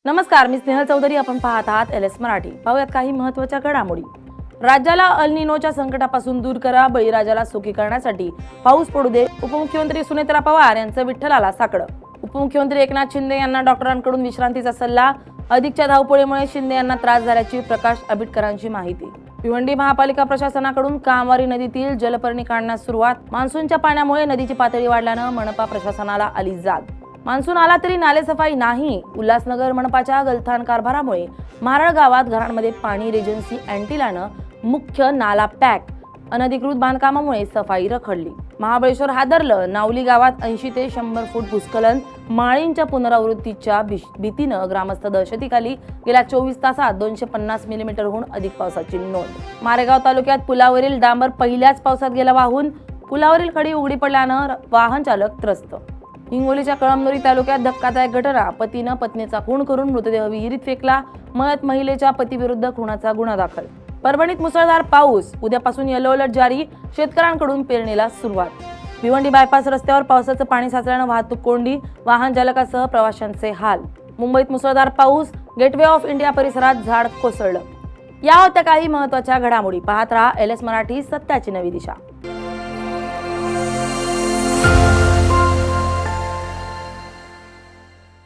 नमस्कार, मी स्नेहल चौधरी. आपण पाहत आहात LS मराठी. पाहूयात काही महत्त्वाच्या घडामोडी. राज्याला अल निनोच्या संकटापासून दूर करा, बळीराजाला सुखी करण्यासाठी पाऊस पडू दे. उपमुख्यमंत्री सुनेत्रा पवार यांचं विठ्ठलाला साकडं. उपमुख्यमंत्री एकनाथ शिंदे यांना डॉक्टरांकडून विश्रांतीचा सल्ला. अधिकच्या धावपळीमुळे शिंदे यांना त्रास झाल्याची प्रकाश आंबेडकरांची माहिती. भिवंडी महापालिका प्रशासनाकडून कामवारी नदीतील जलपर्णी काढण्यास सुरुवात. मान्सूनच्या पाण्यामुळे नदीची पातळी वाढल्यानं मनपा प्रशासनाला आली जाग. मान्सून आला तरी नालेसफाई नाही. उल्हासनगर मनपाच्या गलथान कारभारामुळे मारळ गावात घरांमध्ये पाणी. रेजन्सी अँटिलानं मुख्य नाला पॅक. अनधिकृत बांधकामामुळे सफाई रखडली. महाबळेश्वर हादरलं. नावली गावात 80 ते 100 फूट भूस्खलन. माळींच्या पुनरावृत्तीच्या भीतीनं ग्रामस्थ दहशतीखाली. गेल्या 24 तासात 250 मिलीमीटरहून अधिक पावसाची नोंद. मारेगाव तालुक्यात पुलावरील डांबर पहिल्याच पावसात गेला वाहून. पुलावरील खडी उघडी पडल्यानं वाहन चालक त्रस्त. हिंगोलीच्या कळमनुरी तालुक्यात धक्कादायक घटना. पतीनं पत्नीचा खून करून मृतदेह विहिरीत फेकला. मयत महिलेच्या पतीविरुद्ध खुनाचा गुन्हा दाखल. परभणीत मुसळधार पाऊस. उद्यापासून येलो अलर्ट जारी. शेतकऱ्यांकडून पेरणीला सुरुवात. भिवंडी बायपास रस्त्यावर पावसाचं पाणी साचल्यानं वाहतूक कोंडी. वाहन चालकासह प्रवाशांचे हाल. मुंबईत मुसळधार पाऊस. गेटवे ऑफ इंडिया परिसरात झाड कोसळलं. या होत्या काही महत्त्वाच्या घडामोडी. पाहत रहा LS मराठी, सत्याची नवी दिशा.